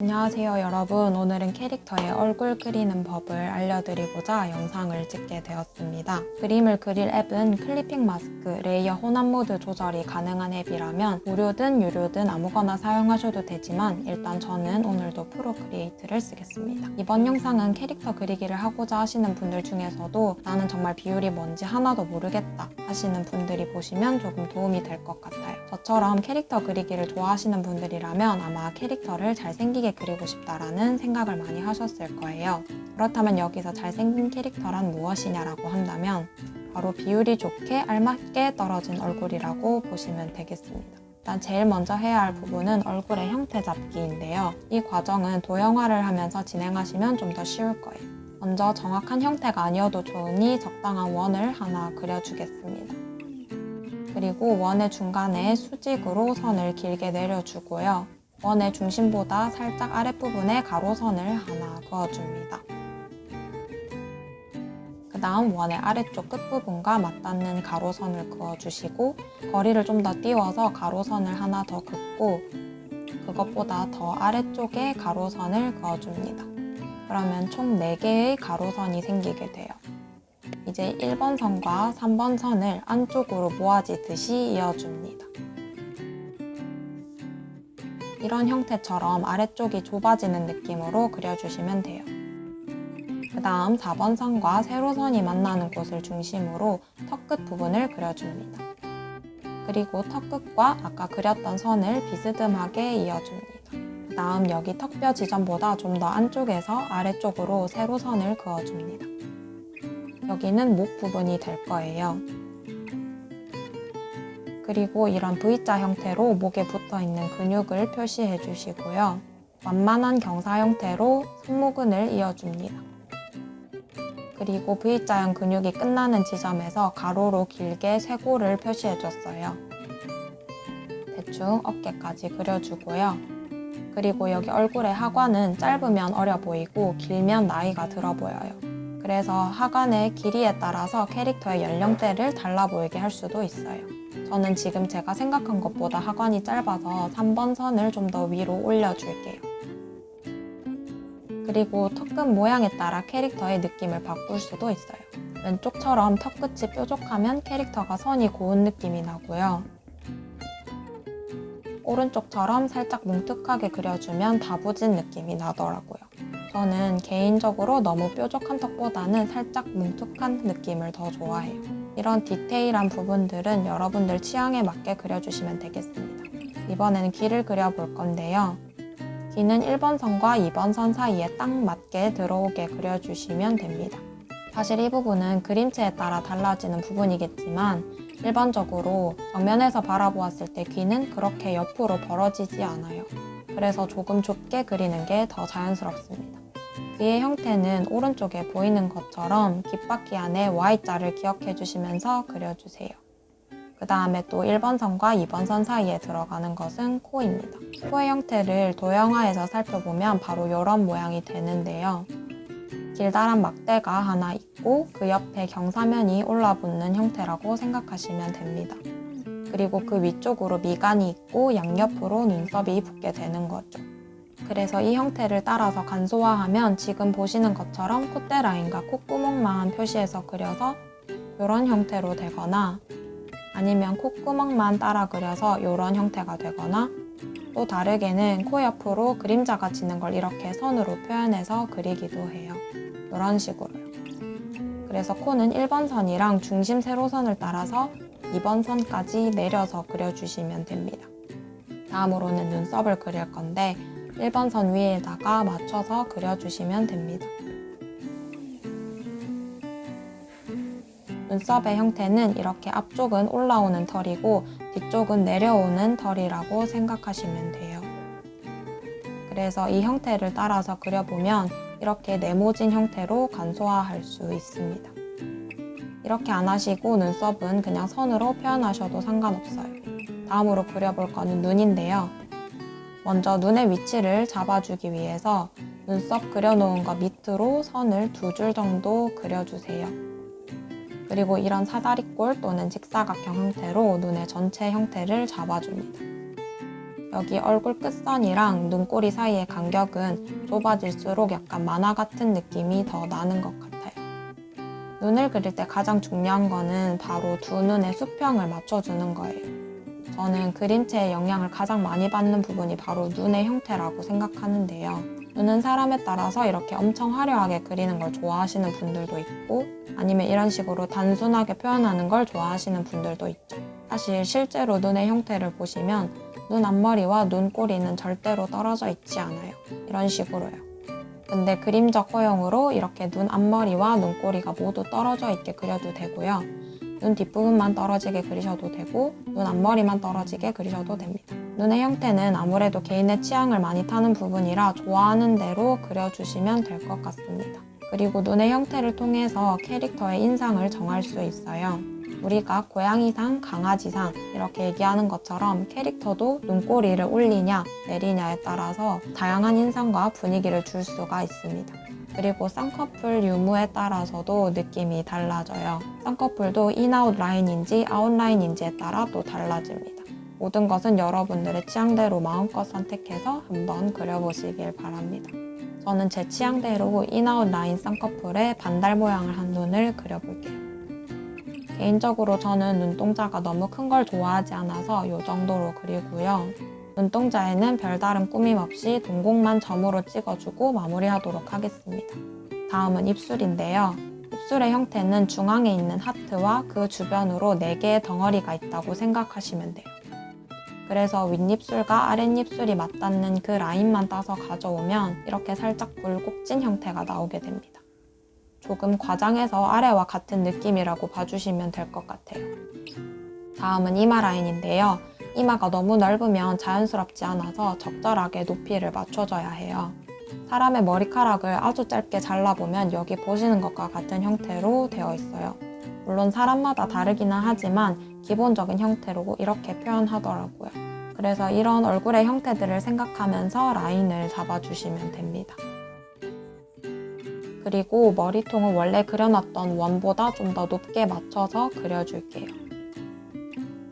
안녕하세요 여러분. 오늘은 캐릭터의 얼굴 그리는 법을 알려드리고자 영상을 찍게 되었습니다. 그림을 그릴 앱은 클리핑 마스크, 레이어 혼합 모드 조절이 가능한 앱이라면 무료든 유료든 아무거나 사용하셔도 되지만 일단 저는 오늘도 프로크리에이트를 쓰겠습니다. 이번 영상은 캐릭터 그리기를 하고자 하시는 분들 중에서도 나는 정말 비율이 뭔지 하나도 모르겠다 하시는 분들이 보시면 조금 도움이 될 것 같아요. 저처럼 캐릭터 그리기를 좋아하시는 분들이라면 아마 캐릭터를 잘생기게 그리고 싶다라는 생각을 많이 하셨을 거예요. 그렇다면 여기서 잘생긴 캐릭터란 무엇이냐라고 한다면 바로 비율이 좋게 알맞게 떨어진 얼굴이라고 보시면 되겠습니다. 일단 제일 먼저 해야 할 부분은 얼굴의 형태 잡기인데요. 이 과정은 도형화를 하면서 진행하시면 좀 더 쉬울 거예요. 먼저 정확한 형태가 아니어도 좋으니 적당한 원을 하나 그려주겠습니다. 그리고 원의 중간에 수직으로 선을 길게 내려주고요. 원의 중심보다 살짝 아랫부분에 가로선을 하나 그어줍니다. 그 다음 원의 아래쪽 끝부분과 맞닿는 가로선을 그어주시고 거리를 좀 더 띄워서 가로선을 하나 더 긋고 그것보다 더 아래쪽에 가로선을 그어줍니다. 그러면 총 4개의 가로선이 생기게 돼요. 이제 1번 선과 3번 선을 안쪽으로 모아지듯이 이어줍니다. 이런 형태처럼 아래쪽이 좁아지는 느낌으로 그려주시면 돼요. 그 다음 4번 선과 세로선이 만나는 곳을 중심으로 턱끝 부분을 그려줍니다. 그리고 턱끝과 아까 그렸던 선을 비스듬하게 이어줍니다. 그 다음 여기 턱뼈 지점보다 좀 더 안쪽에서 아래쪽으로 세로선을 그어줍니다. 여기는 목 부분이 될 거예요. 그리고 이런 V자 형태로 목에 붙어있는 근육을 표시해 주시고요. 완만한 경사 형태로 승모근을 이어줍니다. 그리고 V자형 근육이 끝나는 지점에서 가로로 길게 쇄골을 표시해 줬어요. 대충 어깨까지 그려주고요. 그리고 여기 얼굴의 하관은 짧으면 어려 보이고 길면 나이가 들어 보여요. 그래서 하관의 길이에 따라서 캐릭터의 연령대를 달라 보이게 할 수도 있어요. 저는 지금 제가 생각한 것보다 하관이 짧아서 3번 선을 좀 더 위로 올려줄게요. 그리고 턱끝 모양에 따라 캐릭터의 느낌을 바꿀 수도 있어요. 왼쪽처럼 턱끝이 뾰족하면 캐릭터가 선이 고운 느낌이 나고요. 오른쪽처럼 살짝 뭉툭하게 그려주면 다부진 느낌이 나더라고요. 저는 개인적으로 너무 뾰족한 턱보다는 살짝 뭉툭한 느낌을 더 좋아해요. 이런 디테일한 부분들은 여러분들 취향에 맞게 그려주시면 되겠습니다. 이번에는 귀를 그려볼 건데요. 귀는 1번 선과 2번 선 사이에 딱 맞게 들어오게 그려주시면 됩니다. 사실 이 부분은 그림체에 따라 달라지는 부분이겠지만 일반적으로 정면에서 바라보았을 때 귀는 그렇게 옆으로 벌어지지 않아요. 그래서 조금 좁게 그리는 게 더 자연스럽습니다. 귀의 형태는 오른쪽에 보이는 것처럼 귓바퀴 안에 Y자를 기억해 주시면서 그려주세요. 그 다음에 또 1번 선과 2번 선 사이에 들어가는 것은 코입니다. 코의 형태를 도형화해서 살펴보면 바로 이런 모양이 되는데요. 길다란 막대가 하나 있고 그 옆에 경사면이 올라붙는 형태라고 생각하시면 됩니다. 그리고 그 위쪽으로 미간이 있고 양옆으로 눈썹이 붙게 되는 거죠. 그래서 이 형태를 따라서 간소화하면 지금 보시는 것처럼 콧대 라인과 콧구멍만 표시해서 그려서 이런 형태로 되거나 아니면 콧구멍만 따라 그려서 이런 형태가 되거나 또 다르게는 코 옆으로 그림자가 지는 걸 이렇게 선으로 표현해서 그리기도 해요. 이런 식으로요. 그래서 코는 1번 선이랑 중심 세로선을 따라서 2번 선까지 내려서 그려주시면 됩니다. 다음으로는 눈썹을 그릴 건데 1번 선 위에다가 맞춰서 그려주시면 됩니다. 눈썹의 형태는 이렇게 앞쪽은 올라오는 털이고 뒤쪽은 내려오는 털이라고 생각하시면 돼요. 그래서 이 형태를 따라서 그려보면 이렇게 네모진 형태로 간소화할 수 있습니다. 이렇게 안 하시고 눈썹은 그냥 선으로 표현하셔도 상관없어요. 다음으로 그려볼 거는 눈인데요. 먼저 눈의 위치를 잡아주기 위해서 눈썹 그려놓은 거 밑으로 선을 2줄 정도 그려주세요. 그리고 이런 사다리꼴 또는 직사각형 형태로 눈의 전체 형태를 잡아줍니다. 여기 얼굴 끝선이랑 눈꼬리 사이의 간격은 좁아질수록 약간 만화 같은 느낌이 더 나는 것 같아요. 눈을 그릴 때 가장 중요한 거는 바로 두 눈의 수평을 맞춰주는 거예요. 저는 그림체의 영향을 가장 많이 받는 부분이 바로 눈의 형태라고 생각하는데요. 눈은 사람에 따라서 이렇게 엄청 화려하게 그리는 걸 좋아하시는 분들도 있고, 아니면 이런 식으로 단순하게 표현하는 걸 좋아하시는 분들도 있죠. 사실 실제로 눈의 형태를 보시면 눈 앞머리와 눈꼬리는 절대로 떨어져 있지 않아요. 이런 식으로요. 근데 그림적 허용으로 이렇게 눈 앞머리와 눈꼬리가 모두 떨어져 있게 그려도 되고요. 눈 뒷부분만 떨어지게 그리셔도 되고 눈 앞머리만 떨어지게 그리셔도 됩니다. 눈의 형태는 아무래도 개인의 취향을 많이 타는 부분이라 좋아하는 대로 그려주시면 될 것 같습니다. 그리고 눈의 형태를 통해서 캐릭터의 인상을 정할 수 있어요. 우리가 고양이상, 강아지상 이렇게 얘기하는 것처럼 캐릭터도 눈꼬리를 올리냐 내리냐에 따라서 다양한 인상과 분위기를 줄 수가 있습니다. 그리고 쌍꺼풀 유무에 따라서도 느낌이 달라져요. 쌍꺼풀도 인아웃 라인인지 아웃라인인지에 따라 또 달라집니다. 모든 것은 여러분들의 취향대로 마음껏 선택해서 한번 그려보시길 바랍니다. 저는 제 취향대로 인아웃 라인 쌍꺼풀에 반달 모양을 한 눈을 그려볼게요. 개인적으로 저는 눈동자가 너무 큰 걸 좋아하지 않아서 이 정도로 그리고요. 눈동자에는 별다른 꾸밈 없이 동공만 점으로 찍어주고 마무리하도록 하겠습니다. 다음은 입술인데요. 입술의 형태는 중앙에 있는 하트와 그 주변으로 4개의 덩어리가 있다고 생각하시면 돼요. 그래서 윗입술과 아랫입술이 맞닿는 그 라인만 따서 가져오면 이렇게 살짝 굴곡진 형태가 나오게 됩니다. 조금 과장해서 아래와 같은 느낌이라고 봐주시면 될 것 같아요. 다음은 이마 라인인데요. 이마가 너무 넓으면 자연스럽지 않아서 적절하게 높이를 맞춰줘야 해요. 사람의 머리카락을 아주 짧게 잘라보면 여기 보시는 것과 같은 형태로 되어 있어요. 물론 사람마다 다르기는 하지만 기본적인 형태로 이렇게 표현하더라고요. 그래서 이런 얼굴의 형태들을 생각하면서 라인을 잡아주시면 됩니다. 그리고 머리통은 원래 그려놨던 원보다 좀 더 높게 맞춰서 그려줄게요.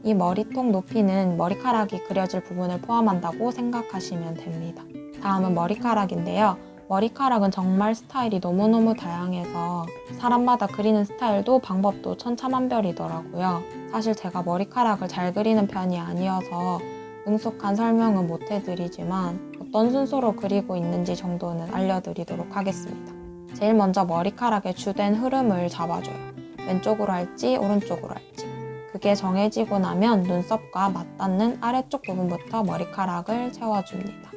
이 머리통 높이는 머리카락이 그려질 부분을 포함한다고 생각하시면 됩니다. 다음은 머리카락인데요. 머리카락은 정말 스타일이 너무너무 다양해서 사람마다 그리는 스타일도 방법도 천차만별이더라고요. 사실 제가 머리카락을 잘 그리는 편이 아니어서 능숙한 설명은 못 해드리지만 어떤 순서로 그리고 있는지 정도는 알려드리도록 하겠습니다. 제일 먼저 머리카락의 주된 흐름을 잡아줘요. 왼쪽으로 할지 오른쪽으로 할지. 그게 정해지고 나면 눈썹과 맞닿는 아래쪽 부분부터 머리카락을 채워줍니다.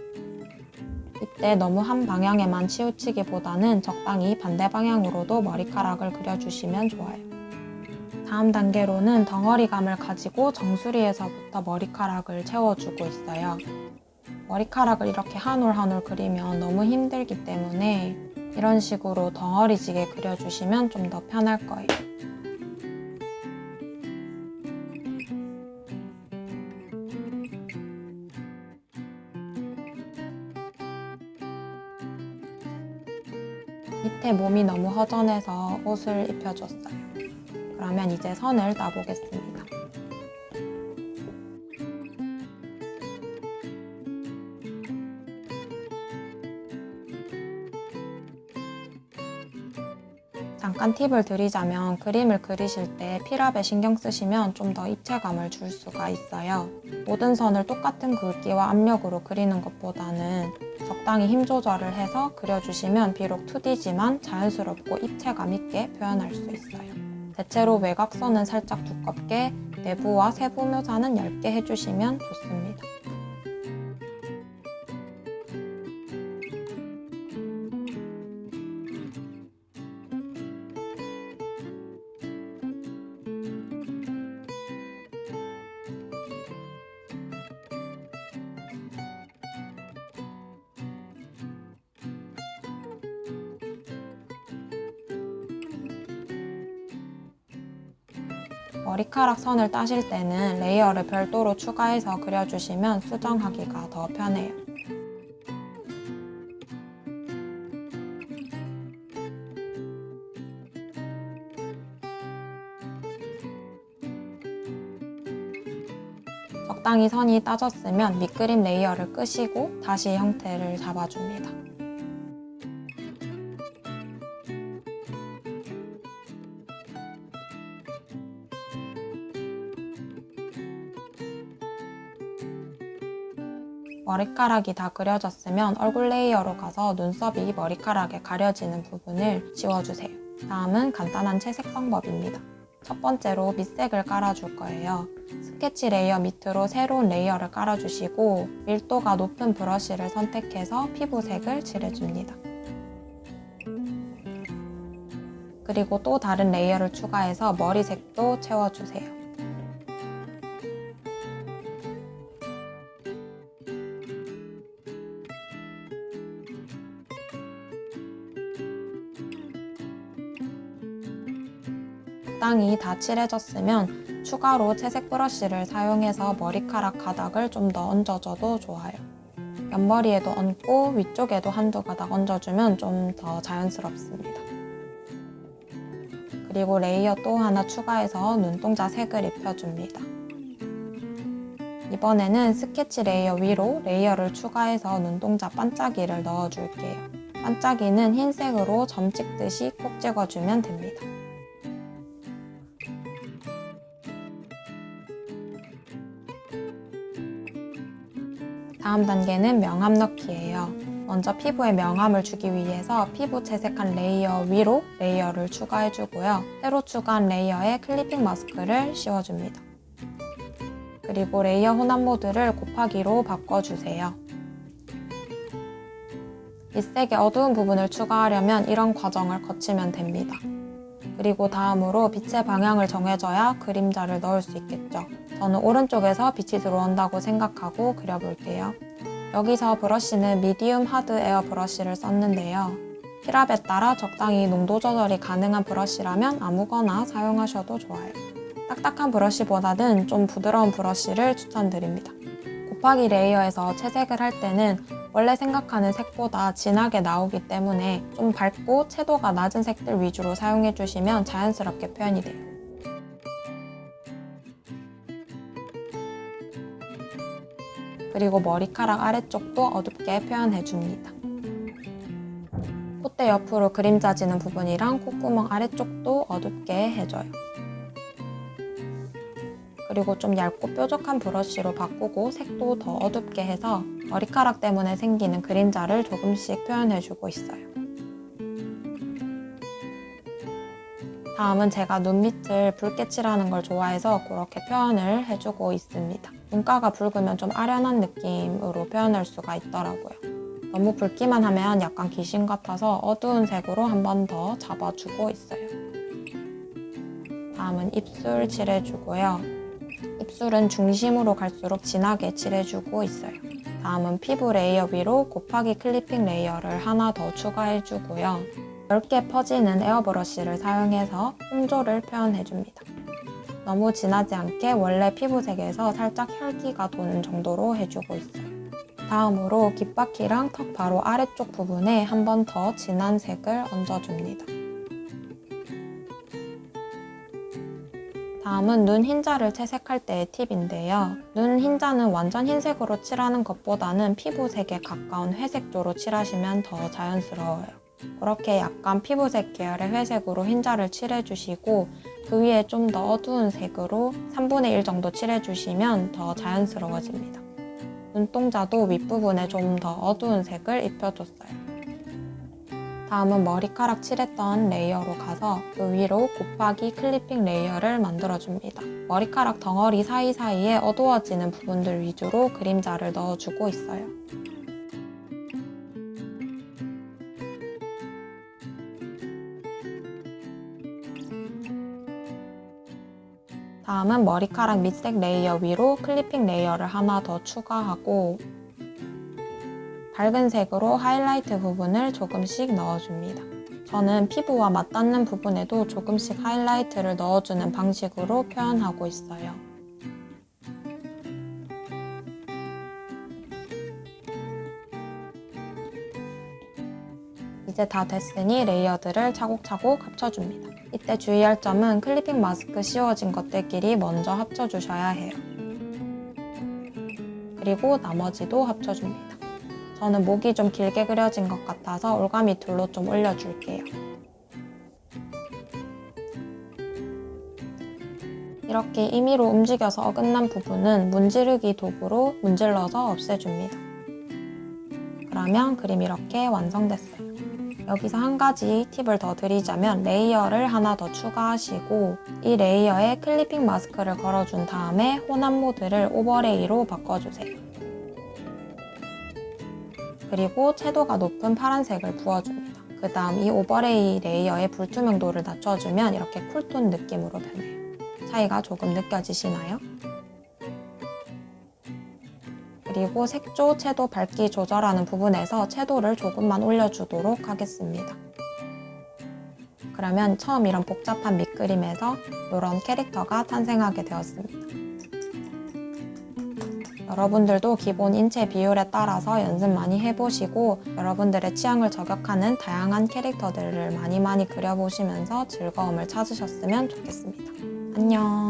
이때 너무 한 방향에만 치우치기보다는 적당히 반대 방향으로도 머리카락을 그려주시면 좋아요. 다음 단계로는 덩어리감을 가지고 정수리에서부터 머리카락을 채워주고 있어요. 머리카락을 이렇게 한 올 한 올 그리면 너무 힘들기 때문에 이런 식으로 덩어리지게 그려주시면 좀 더 편할 거예요. 밑에 몸이 너무 허전해서 옷을 입혀줬어요. 그러면 이제 선을 따보겠습니다. 잠깐 팁을 드리자면 그림을 그리실 때 필압에 신경 쓰시면 좀 더 입체감을 줄 수가 있어요. 모든 선을 똑같은 굵기와 압력으로 그리는 것보다는 적당히 힘 조절을 해서 그려주시면 비록 2D지만 자연스럽고 입체감 있게 표현할 수 있어요. 대체로 외곽선은 살짝 두껍게, 내부와 세부 묘사는 얇게 해주시면 좋습니다. 머리카락 선을 따실 때는 레이어를 별도로 추가해서 그려주시면 수정하기가 더 편해요. 적당히 선이 따졌으면 밑그림 레이어를 끄시고 다시 형태를 잡아줍니다. 머리카락이 다 그려졌으면 얼굴 레이어로 가서 눈썹이 머리카락에 가려지는 부분을 지워주세요. 다음은 간단한 채색 방법입니다. 첫 번째로 밑색을 깔아줄 거예요. 스케치 레이어 밑으로 새로운 레이어를 깔아주시고 밀도가 높은 브러쉬를 선택해서 피부색을 칠해줍니다. 그리고 또 다른 레이어를 추가해서 머리색도 채워주세요. 적당히 다 칠해졌으면 추가로 채색 브러쉬를 사용해서 머리카락 가닥을 좀 더 얹어줘도 좋아요. 옆머리에도 얹고 위쪽에도 한두 가닥 얹어주면 좀 더 자연스럽습니다. 그리고 레이어 또 하나 추가해서 눈동자 색을 입혀줍니다. 이번에는 스케치 레이어 위로 레이어를 추가해서 눈동자 반짝이를 넣어줄게요. 반짝이는 흰색으로 점 찍듯이 콕 찍어주면 됩니다. 다음 단계는 명암 넣기예요. 먼저 피부에 명암을 주기 위해서 피부 채색한 레이어 위로 레이어를 추가해주고요. 새로 추가한 레이어에 클리핑 마스크를 씌워줍니다. 그리고 레이어 혼합 모드를 곱하기로 바꿔주세요. 밑색의 어두운 부분을 추가하려면 이런 과정을 거치면 됩니다. 그리고 다음으로 빛의 방향을 정해줘야 그림자를 넣을 수 있겠죠. 저는 오른쪽에서 빛이 들어온다고 생각하고 그려볼게요. 여기서 브러쉬는 미디움 하드 에어 브러쉬를 썼는데요. 필압에 따라 적당히 농도 조절이 가능한 브러쉬라면 아무거나 사용하셔도 좋아요. 딱딱한 브러쉬보다는 좀 부드러운 브러쉬를 추천드립니다. 곱하기 레이어에서 채색을 할 때는 원래 생각하는 색보다 진하게 나오기 때문에 좀 밝고 채도가 낮은 색들 위주로 사용해 주시면 자연스럽게 표현이 돼요. 그리고 머리카락 아래쪽도 어둡게 표현해 줍니다. 콧대 옆으로 그림자 지는 부분이랑 콧구멍 아래쪽도 어둡게 해줘요. 그리고 좀 얇고 뾰족한 브러쉬로 바꾸고 색도 더 어둡게 해서 머리카락 때문에 생기는 그림자를 조금씩 표현해주고 있어요. 다음은 제가 눈 밑을 붉게 칠하는 걸 좋아해서 그렇게 표현을 해주고 있습니다. 눈가가 붉으면 좀 아련한 느낌으로 표현할 수가 있더라고요. 너무 붉기만 하면 약간 귀신 같아서 어두운 색으로 한 번 더 잡아주고 있어요. 다음은 입술 칠해주고요. 입술은 중심으로 갈수록 진하게 칠해주고 있어요. 다음은 피부 레이어 위로 곱하기 클리핑 레이어를 하나 더 추가해주고요. 넓게 퍼지는 에어브러쉬를 사용해서 홍조를 표현해줍니다. 너무 진하지 않게 원래 피부색에서 살짝 혈기가 도는 정도로 해주고 있어요. 다음으로 귓바퀴랑 턱 바로 아래쪽 부분에 한 번 더 진한 색을 얹어줍니다. 다음은 눈 흰자를 채색할 때의 팁인데요. 눈 흰자는 완전 흰색으로 칠하는 것보다는 피부색에 가까운 회색조로 칠하시면 더 자연스러워요. 그렇게 약간 피부색 계열의 회색으로 흰자를 칠해주시고 그 위에 좀 더 어두운 색으로 3분의 1 정도 칠해주시면 더 자연스러워집니다. 눈동자도 윗부분에 좀 더 어두운 색을 입혀줬어요. 다음은 머리카락 칠했던 레이어로 가서 그 위로 곱하기 클리핑 레이어를 만들어줍니다. 머리카락 덩어리 사이사이에 어두워지는 부분들 위주로 그림자를 넣어주고 있어요. 다음은 머리카락 밑색 레이어 위로 클리핑 레이어를 하나 더 추가하고 밝은 색으로 하이라이트 부분을 조금씩 넣어줍니다. 저는 피부와 맞닿는 부분에도 조금씩 하이라이트를 넣어주는 방식으로 표현하고 있어요. 이제 다 됐으니 레이어들을 차곡차곡 합쳐줍니다. 이때 주의할 점은 클리핑 마스크 씌워진 것들끼리 먼저 합쳐주셔야 해요. 그리고 나머지도 합쳐줍니다. 저는 목이 좀 길게 그려진 것 같아서 올가미 툴로 좀 올려줄게요. 이렇게 임의로 움직여서 어긋난 부분은 문지르기 도구로 문질러서 없애줍니다. 그러면 그림 이렇게 완성됐어요. 여기서 한 가지 팁을 더 드리자면 레이어를 하나 더 추가하시고 이 레이어에 클리핑 마스크를 걸어준 다음에 혼합 모드를 오버레이로 바꿔주세요. 그리고 채도가 높은 파란색을 부어줍니다. 그 다음 이 오버레이 레이어의 불투명도를 낮춰주면 이렇게 쿨톤 느낌으로 변해요. 차이가 조금 느껴지시나요? 그리고 색조, 채도, 밝기 조절하는 부분에서 채도를 조금만 올려주도록 하겠습니다. 그러면 처음 이런 복잡한 밑그림에서 이런 캐릭터가 탄생하게 되었습니다. 여러분들도 기본 인체 비율에 따라서 연습 많이 해보시고 여러분들의 취향을 저격하는 다양한 캐릭터들을 많이 그려보시면서 즐거움을 찾으셨으면 좋겠습니다. 안녕!